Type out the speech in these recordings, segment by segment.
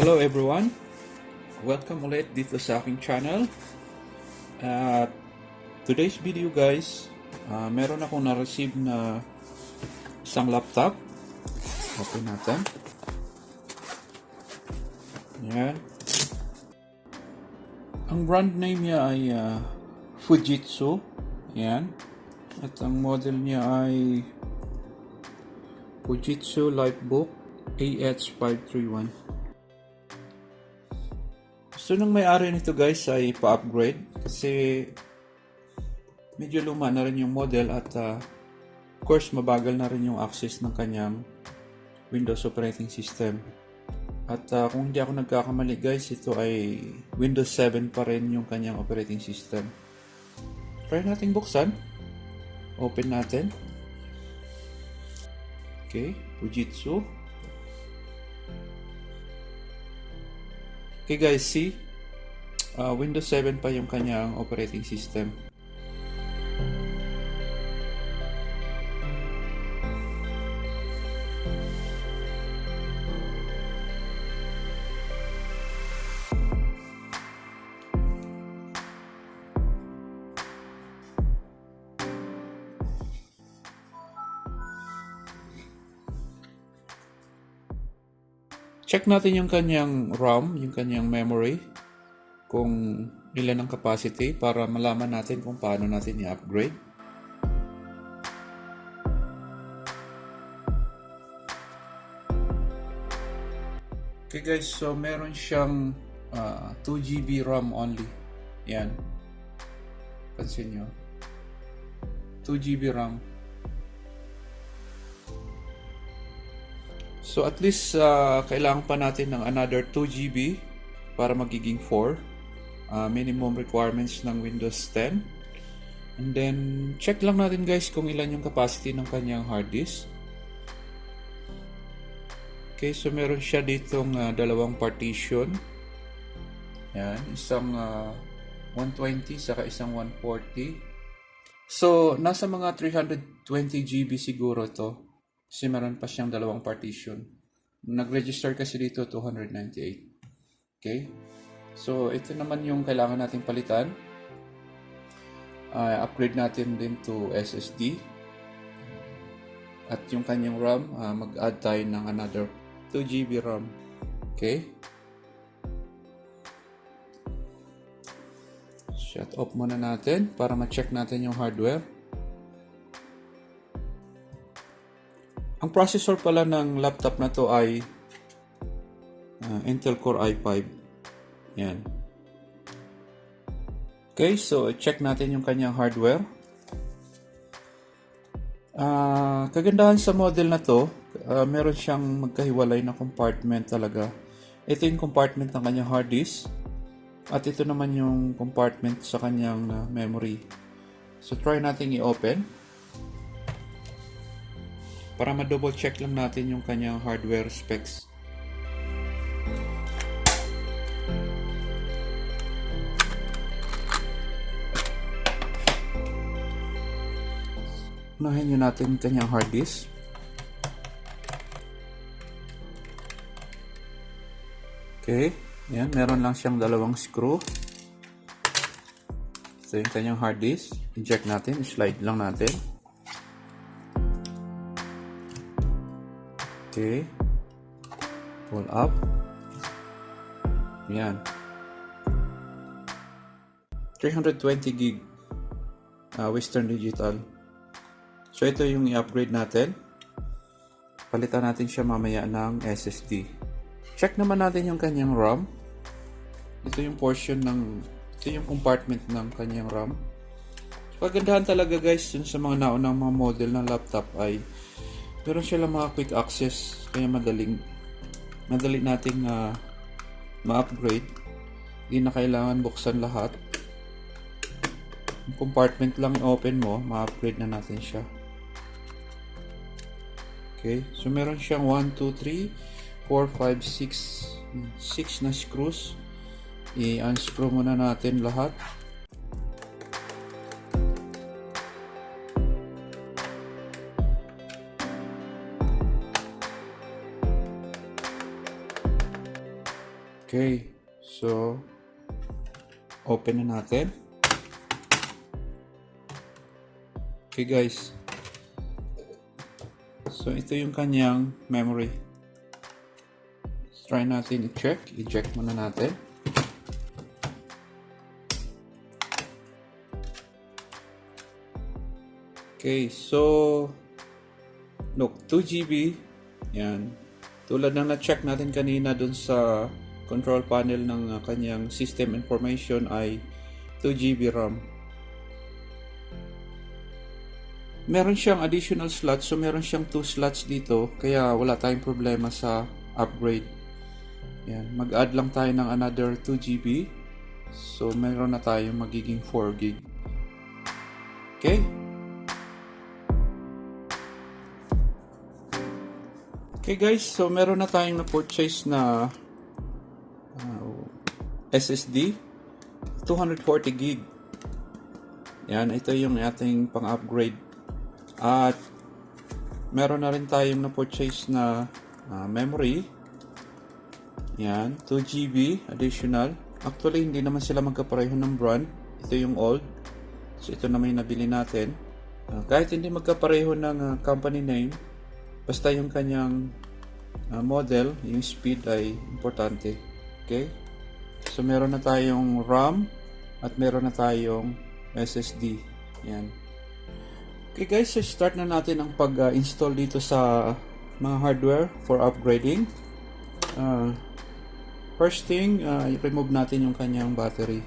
Hello everyone! Welcome ulit dito sa aking channel. At today's video guys, meron akong na-receive na isang laptop. Open natin. Yan. Ang brand name niya ay Fujitsu. Yan. At ang model niya ay Fujitsu Lightbook AH531. So, nung may-ari nito guys ay pa-upgrade kasi medyo luma na rin yung model at of course mabagal na rin yung access ng kanyang Windows operating system. At kung hindi ako nagkakamali guys, ito ay Windows 7 pa rin yung kanyang operating system. Try natin buksan. Open natin. Okay, Fujitsu. Okay guys, see? Windows 7 pa yung kanyang operating system. Check natin yung kanyang RAM, yung kanyang memory, kung ilan ang capacity para malaman natin kung paano natin i-upgrade. Okay guys, so meron siyang 2 GB RAM only. Yan. Pansin nyo. 2 GB RAM. So at least kailangan pa natin ng another 2 GB para magiging 4. Minimum requirements ng Windows 10. And then check lang natin guys kung ilan yung capacity ng kanyang hard disk. Okay, so meron siya ditong dalawang partition. Yan, isang 120 saka isang 140. So nasa mga 320 GB siguro to. Kasi meron pa siyang dalawang partition. Nag-register kasi dito 298. Okay? So, ito naman yung kailangan natin palitan. Upgrade natin din to SSD. At yung kanyang RAM, mag-add tayo ng another 2 GB RAM. Okay? Shut off muna natin para ma-check natin yung hardware. Ang processor pala ng laptop na to ay Intel Core i5. Yan. Okay, so check natin yung kanyang hardware. Kagandahan sa model na to, meron siyang magkahiwalay na compartment talaga. Ito yung compartment ng kanyang hard disk. At ito naman yung compartment sa kanyang memory. So try natin i-open. Para ma-double check lang natin yung kanyang hardware specs. Unahin nyo natin yung kanyang hard disk. Okay, yan, meron lang siyang dalawang screw. So yung kanyang hard disk, i-check natin, i-slide lang natin. Okay. Pull up. Yan. 320 gig Western Digital. So ito yung i-upgrade natin. Palitan natin siya mamaya ng SSD. Check naman natin yung kanyang RAM. Ito yung compartment ng kanyang RAM. So, kagandahan talaga guys dun sa mga naunang mga model ng laptop ay meron siya lang mga quick access, kaya madali nating ma-upgrade. Hindi na kailangan buksan lahat. Yung compartment lang open mo, ma-upgrade na natin siya. Okay, so meron siyang 1, 2, 3, 4, 5, 6 na screws. I-unscrew muna natin lahat. Okay, so open na natin. Okay guys, so ito yung kanyang memory. Let's try natin i-check. I-check muna natin. Okay, so look, 2 GB. Yan. Tulad ng na-check natin kanina dun sa control panel ng kanyang system information ay 2 GB RAM. Meron siyang additional slots, so meron siyang 2 slots dito, kaya wala tayong problema sa upgrade. Yan, mag-add lang tayo ng another 2 GB. So meron na tayong magiging 4 GB. Okay? Okay guys, so meron na tayong na-purchase na SSD 240 GB. Yan, ito yung ating pang-upgrade. At meron na rin tayong na-purchase na memory. Yan, 2 GB additional. Actually, hindi naman sila magkapareho ng brand. Ito yung old. So, ito naman yung nabili natin. Kahit hindi magkapareho ng company name, basta yung kanyang model, yung speed ay importante. Okay? So, meron na tayong RAM at meron na tayong SSD. Yan. Okay guys, so start na natin ang pag-install dito sa mga hardware for upgrading. First thing, i-remove natin yung kanyang battery.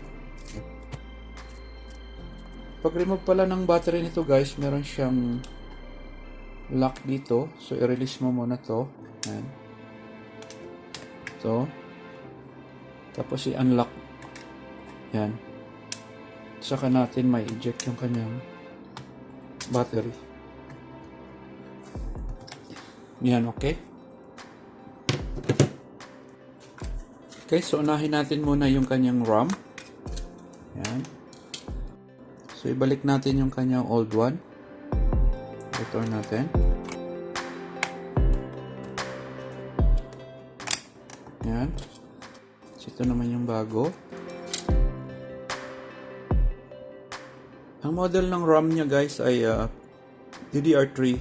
Pag-remove pala ng battery nito guys, meron siyang lock dito. So, i-release mo muna to. Yan. So, tapos i-unlock. Yan. Saka natin may eject yung kanyang battery. Yan, okay? Okay, so unahin natin muna yung kanyang RAM. Yan. So, ibalik natin yung kanyang old one. Return natin. Yan. So, ito naman yung bago. Ang model ng RAM niya guys ay DDR3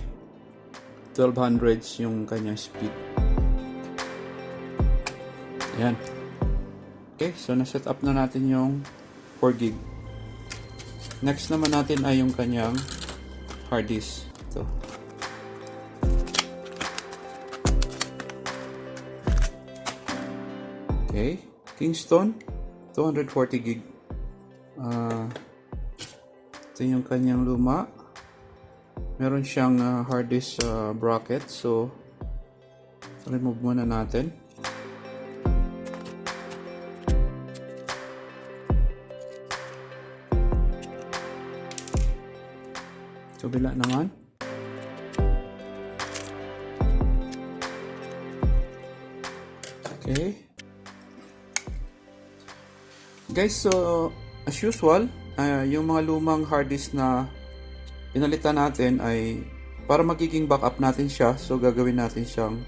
1200s yung kanyang speed. Yan. Okay, so na-set up na natin yung 4 GB. Next naman natin ay yung kanyang hard disk. Ito. Okay, Kingston 240 GB. Ito yung kanyang luma. Meron siyang hard disk bracket. So, remove muna natin. Kabila naman. Okay. Guys, so as usual, yung mga lumang hard disk na pinalitan natin ay para magiging backup natin siya. So gagawin natin siyang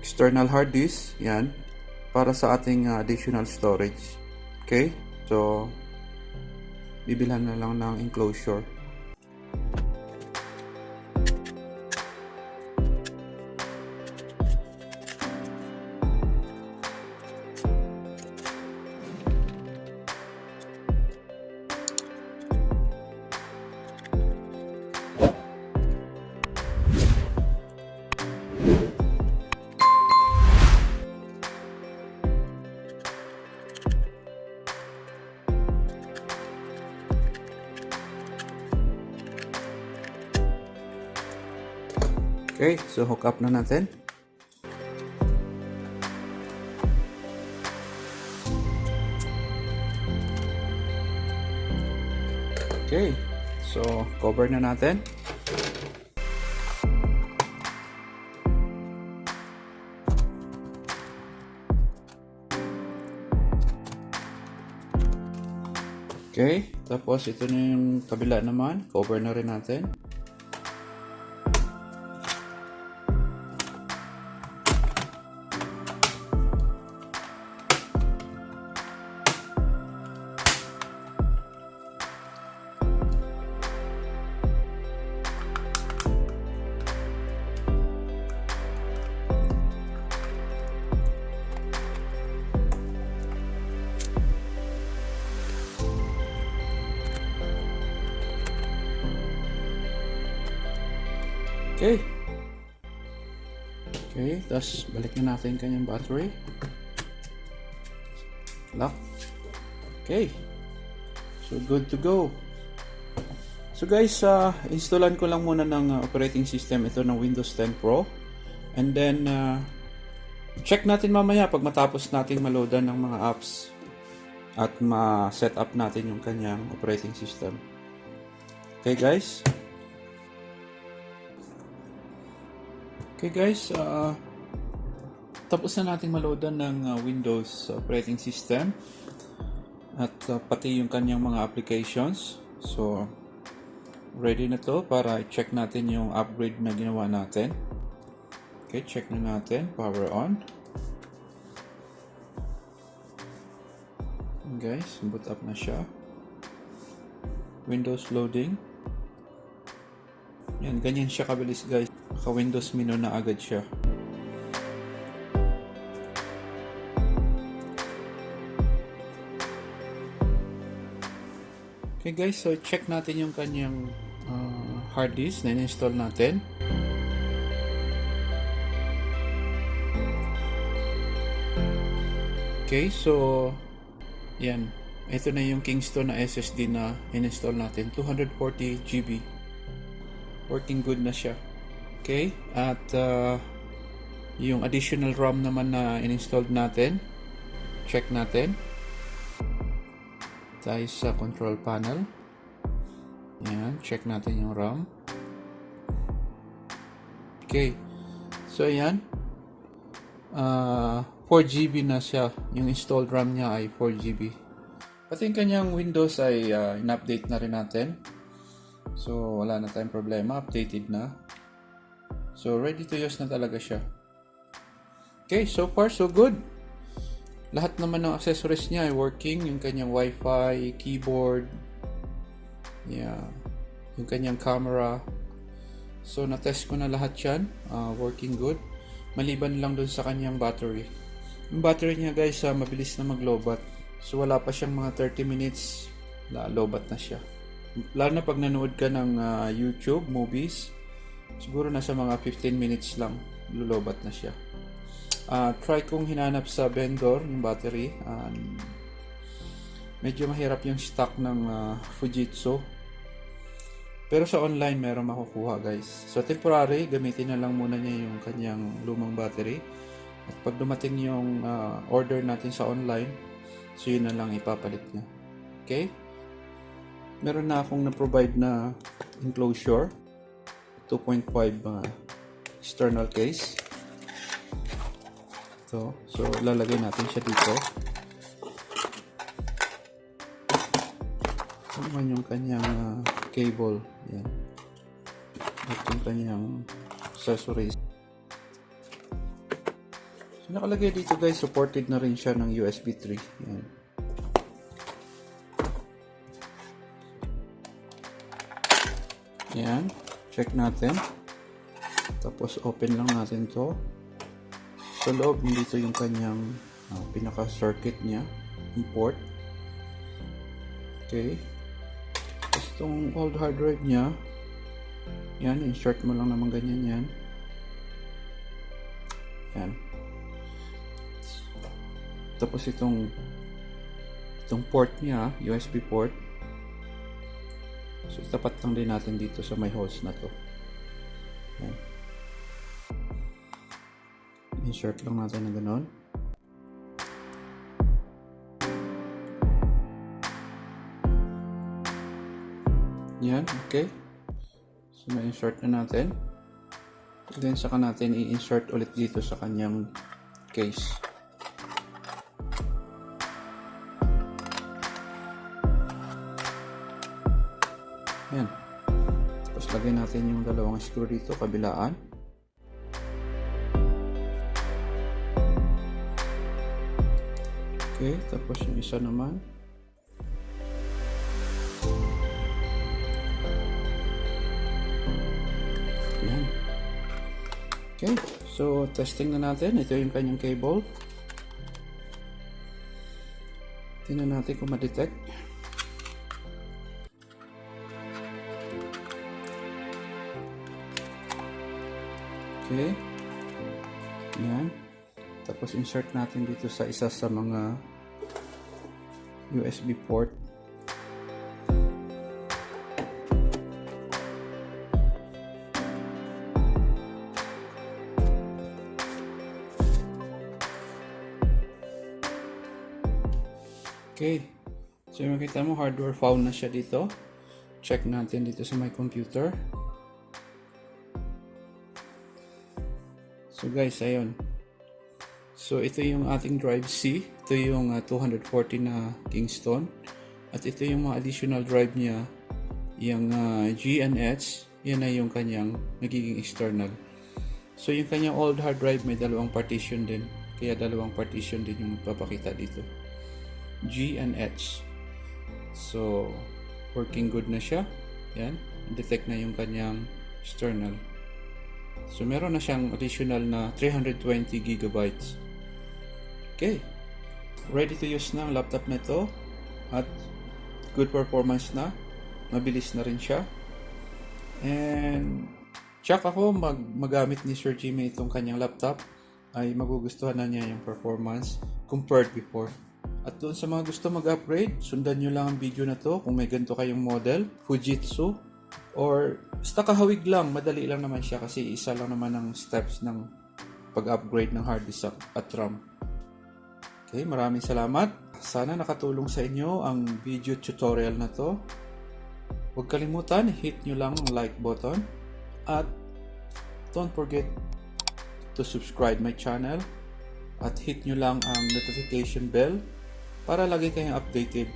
external hard disk, yan, para sa ating additional storage. Okay? So bibilhan na lang ng enclosure. Okay, so hook up na natin. Okay, so cover na natin. Okay, tapos ito na yung kabila naman, cover na rin natin. Okay. Okay, tapos balik na natin kanyang battery. Lock. Okay. So, good to go. So guys, installan ko lang muna ng operating system ito ng Windows 10 Pro. And then, check natin mamaya pag matapos natin maloadan ng mga apps at ma-set up natin yung kanyang operating system. Okay guys? Okay guys, tapos na natin maloadan ng Windows operating system at pati yung kanyang mga applications. So, ready na to para i-check natin yung upgrade na ginawa natin. Okay, check na natin. Power on. Guys, boot up na siya. Windows loading. Yan, ganyan siya kabilis guys. Naka-Windows menu na agad siya. Okay guys, so check natin yung kanyang hard disk na in-install natin. Okay, so yan. Ito na yung Kingston na SSD na in-install natin. 240 GB. Working good na siya. Okay, at yung additional RAM naman na in-install natin. Check natin. Tayo sa control panel. Yan, check natin yung RAM. Okay. So yan. 4GB na siya. Yung installed RAM niya ay 4GB. Pati yung kanyang Windows ay in-update na rin natin. So wala na tayong problema. Updated na. So ready to use na talaga siya. Okay, so far so good. Lahat naman ng accessories niya ay working. Yung kanyang Wi-Fi, keyboard, yeah, yung kanyang camera. So na-test ko na lahat yan. Working good. Maliban lang dun sa kanyang battery. Yung battery niya guys, mabilis na mag-lowbat. So wala pa siyang mga 30 minutes, lowbat na siya. Lalo na pag nanood ka ng YouTube, movies, siguro nasa mga 15 minutes lang, lulowbat na siya. Try kong hinanap sa vendor yung battery. Medyo mahirap yung stock ng Fujitsu. Pero sa online meron makukuha guys. So temporary, gamitin na lang muna niya yung kanyang lumang battery. At pag dumating yung order natin sa online, so yun na lang ipapalit niya. Okay? Meron na akong na-provide na enclosure. 2.5 external case. So lalagay natin siya dito. Ito naman yung kanyang cable. Yan. At yung kanyang accessories. So nakalagay dito guys, supported na rin siya ng USB 3. Yan. Yan. Check natin. Tapos open lang natin to. Sa loob, dito yung kanyang pinaka-circuit niya. Yung port. Okay. Tapos itong old hard drive niya. Yan. Insert mo lang naman ganyan yan. Yan. Tapos itong port niya, USB port. So itapat lang din natin dito sa may holes na to. Yan. Insert lang natin na gano'n. Yan, okay. So na-insert na natin. Then saka natin i-insert ulit dito sa kanyang case. Yan. Tapos lagay natin yung dalawang screw dito, kabilaan. Okay, tapos yung isa naman. Yan. Okay, so testing na natin. Ito yung kanyang cable. Tingnan natin kung ma-detect. Okay. Yan. Tapos insert natin dito sa isa sa mga USB port. Okay. So yung makita mo, hardware found na siya dito. Check natin dito sa my computer. So guys, ayun. So ito yung ating drive C. Ito yung 240 na Kingston. At ito yung mga additional drive niya. Yung G and H. Yan na yung kanyang nagiging external. So yung kanyang old hard drive may dalawang partition din. Kaya dalawang partition din yung magpapakita dito. G and H. So working good na siya. Yan. Detect na yung kanyang external. So meron na siyang additional na 320 gigabytes. Okay. Ready to use na ang laptop na ito. At good performance na. Mabilis na rin siya. And check ako magamit ni Sir Jimmy itong kanyang laptop. Ay magugustuhan na niya yung performance compared before. At doon sa mga gusto mag-upgrade, sundan nyo lang ang video na to kung may ganito kayong model, Fujitsu, or basta kahawig lang, madali lang naman siya kasi isa lang naman ang steps ng pag-upgrade ng hard disk at RAM. Okay, maraming salamat. Sana nakatulong sa inyo ang video tutorial na to. Huwag kalimutan, hit nyo lang ang like button at don't forget to subscribe my channel at hit nyo lang ang notification bell para lagi kayong updated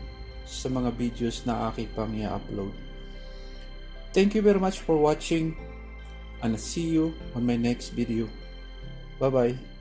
sa mga videos na aking pang i-upload. Thank you very much for watching and see you on my next video. Bye-bye.